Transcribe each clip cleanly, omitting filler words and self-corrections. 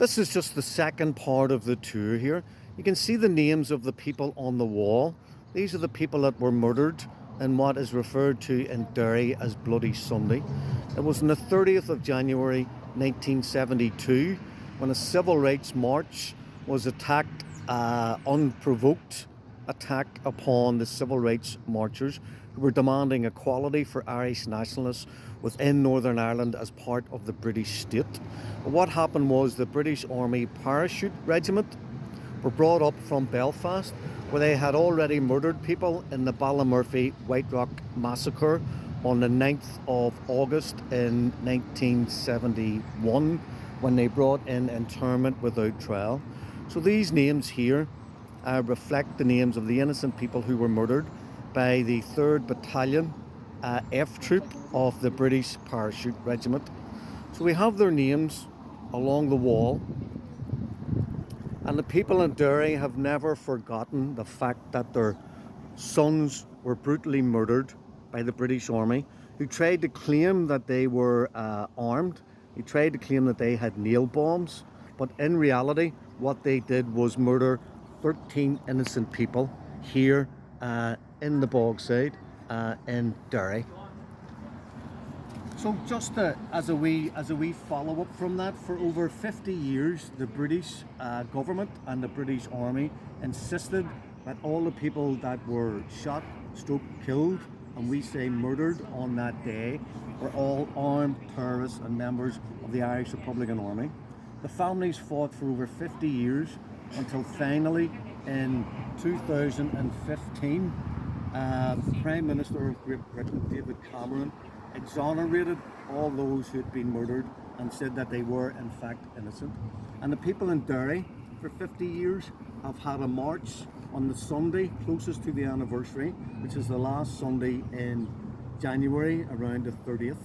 This is just the second part of the tour here. You can see the names of the people on the wall. These are the people that were murdered in what is referred to in Derry as Bloody Sunday. It was on the 30th of January 1972 when a civil rights march was attacked, unprovoked attack upon the civil rights marchers who were demanding equality for Irish nationalists within Northern Ireland as part of the British state. What happened was the British Army Parachute Regiment were brought up from Belfast, where they had already murdered people in the Ballymurphy White Rock massacre on the 9th of August in 1971, when they brought in internment without trial. So these names here reflect the names of the innocent people who were murdered by the 3rd Battalion F Troop of the British Parachute Regiment. So we have their names along the wall, and the people in Derry have never forgotten the fact that their sons were brutally murdered by the British Army, who tried to claim that they were armed. They tried to claim that they had nail bombs, but in reality what they did was murder 13 innocent people here in the Bogside in Derry. So just as a wee follow-up from that, for over 50 years the British government and the British Army insisted that all the people that were shot, stroke killed, and we say murdered on that day, were all armed terrorists and members of the Irish Republican Army. The families fought for over 50 years until finally in 2015 the Prime Minister of Great Britain, David Cameron, exonerated all those who had been murdered and said that they were in fact innocent. And the people in Derry for 50 years have had a march on the Sunday closest to the anniversary, which is the last Sunday in January around the 30th,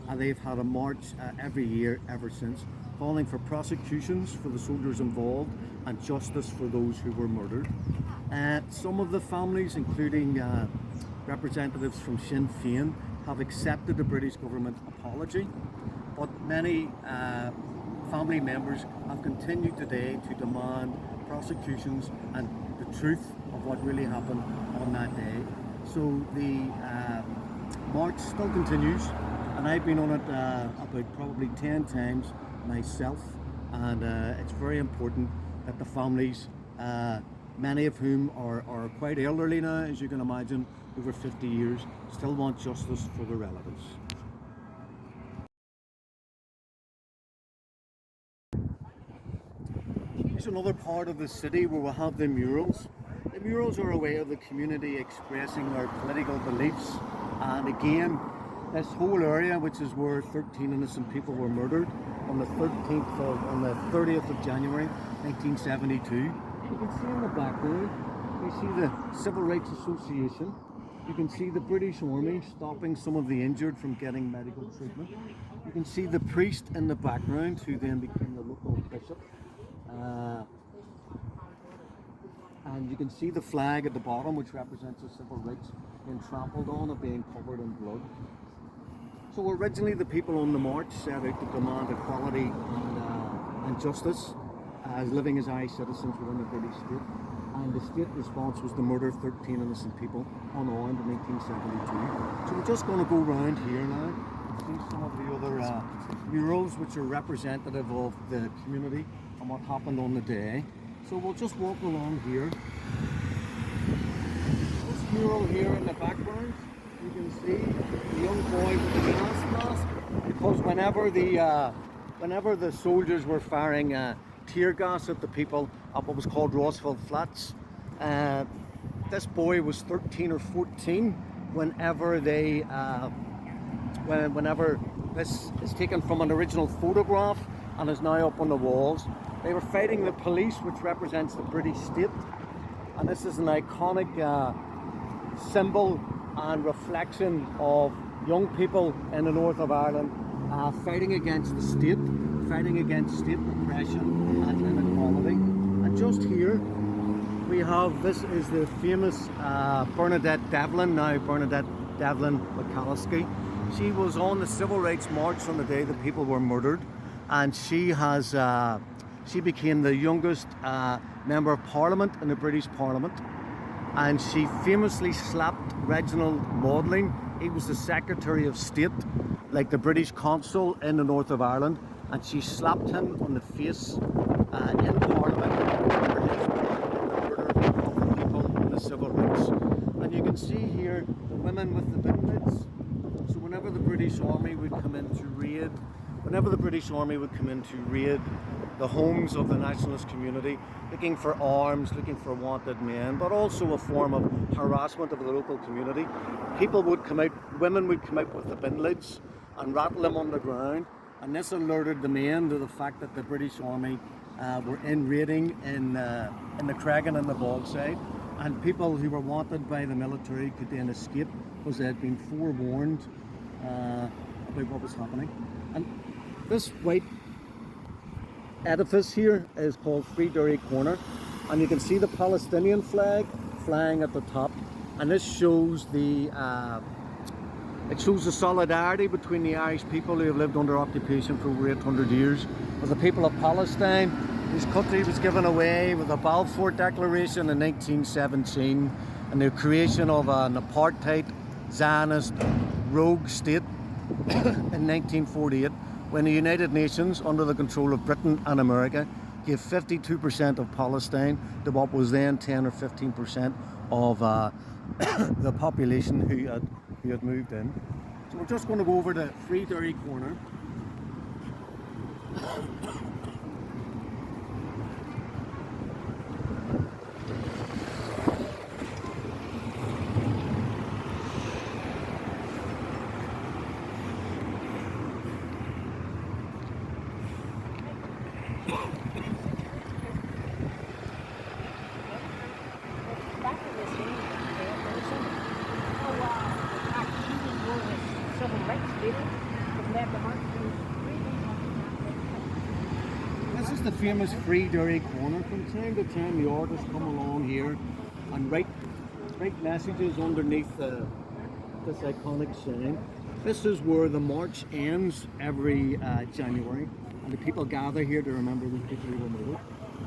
and they've had a march every year ever since, calling for prosecutions for the soldiers involved and justice for those who were murdered. Some of the families, including representatives from Sinn Féin, have accepted the British government apology, but many family members have continued today to demand prosecutions and the truth of what really happened on that day. So the march still continues, and I've been on it about probably 10 times myself, and it's very important that the families, many of whom are quite elderly now, as you can imagine, over 50 years, still want justice for their relatives. Here's another part of the city where we have the murals. The murals are a way of the community expressing their political beliefs, and again, this whole area, which is where 13 innocent people were murdered on the 30th of January 1972. You can see in the background, you see the Civil Rights Association. You can see the British Army stopping some of the injured from getting medical treatment. You can see the priest in the background, who then became the local bishop. And you can see the flag at the bottom, which represents the civil rights being trampled on and being covered in blood. So originally the people on the march set out to demand equality and justice as living as Irish citizens within the British state. And the state response was to murder 13 innocent people unarmed in 1972. So we're just going to go around here now and see some of the other murals which are representative of the community and what happened on the day. So we'll just walk along here. This mural here in the background, you can see the young boy with the gas mask, because whenever the soldiers were firing tear gas at the people up what was called Rossville Flats, this boy was 13 or 14 whenever this is taken from an original photograph and is now up on the walls. They were fighting the police, which represents the British state, and this is an iconic symbol and reflection of young people in the north of Ireland fighting against the state, fighting against state repression and inequality. And just here we have, this is the famous Bernadette Devlin, now Bernadette Devlin McCalliskey. She was on the civil rights march on the day that people were murdered, and she has She became the youngest member of Parliament in the British Parliament, and she famously slapped Reginald Maudling. He was the Secretary of State, like the British consul in the north of Ireland, and she slapped him on the face in Parliament for his murder of the people and the civil rights. And you can see here the women with the bin lids. So whenever the British Army would come in to raid, the homes of the nationalist community, looking for arms, looking for wanted men, but also a form of harassment of the local community, people would come out, women would come out with the bin lids and rattle them on the ground, and this alerted the men to the fact that the British Army were in raiding in the Cregan and the Bogside, and people who were wanted by the military could then escape because they had been forewarned about what was happening. And this white edifice here is called Free Derry Corner, and you can see the Palestinian flag flying at the top, and this shows the solidarity between the Irish people who have lived under occupation for over 800 years with the people of Palestine, whose country was given away with the Balfour Declaration in 1917 and the creation of an apartheid Zionist rogue state in 1948, when the United Nations, under the control of Britain and America, gave 52% of Palestine to what was then 10 or 15% of the population who had moved in. So we're just going to go over to Free Derry Corner. This is the famous Free Derry Corner. From time to time the artists come along here and write messages underneath this iconic sign. This is where the march ends every January, and the people gather here to remember the people who were murdered.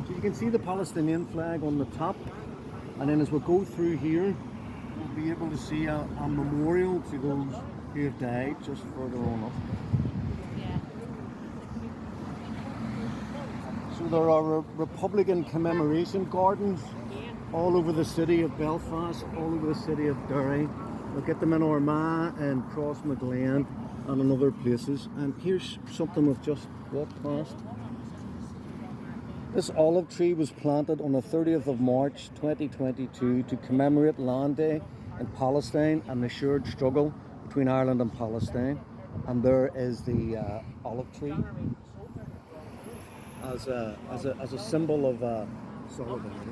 So you can see the Palestinian flag on the top, and then as we go through here we'll be able to see a memorial to those who have died just further on up. So there are Republican commemoration gardens all over the city of Belfast, all over the city of Derry. We'll get them in Armagh and Crossmaglen and in other places. And here's something we've just walked past. This olive tree was planted on the 30th of March 2022 to commemorate Land Day in Palestine and the shared struggle between Ireland and Palestine. And there is the olive tree as a symbol of solidarity.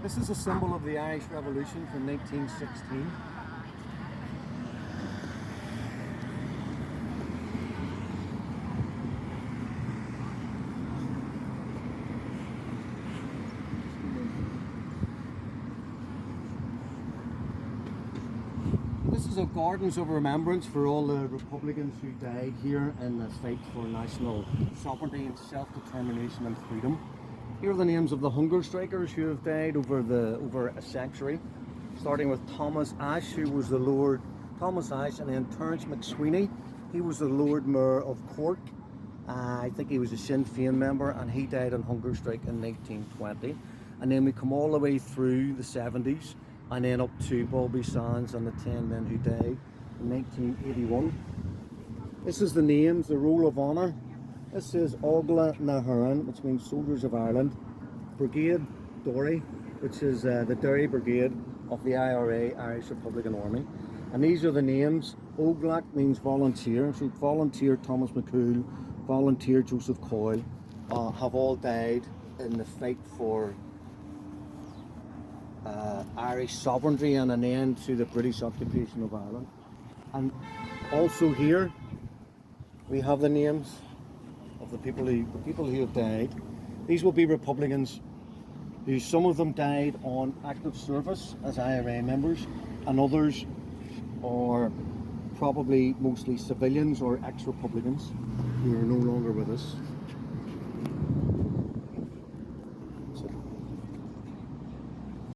This is a symbol of the Irish Revolution from 1916. This is a Gardens of Remembrance for all the Republicans who died here in the fight for national sovereignty and self-determination and freedom. Here are the names of the hunger strikers who have died over a century, starting with Thomas Ashe, who was the Lord Thomas Ashe, and then Terence McSweeney. He was the Lord Mayor of Cork. I think he was a Sinn Féin member, and he died on hunger strike in 1920. And then we come all the way through the 70s, and then up to Bobby Sands and the 10 men who died in 1981. This is the names, the roll of honour. This is Ogla Naharan, which means Soldiers of Ireland. Brigade Derry, which is the Derry Brigade of the IRA, Irish Republican Army. And these are the names. Oglach means volunteer. So volunteer Thomas McCool, volunteer Joseph Coyle, have all died in the fight for Irish sovereignty and an end to the British occupation of Ireland. And also here we have the names of the people who have died. These will be Republicans Some of them died on active service as IRA members, and others are probably mostly civilians or ex-Republicans who are no longer with us.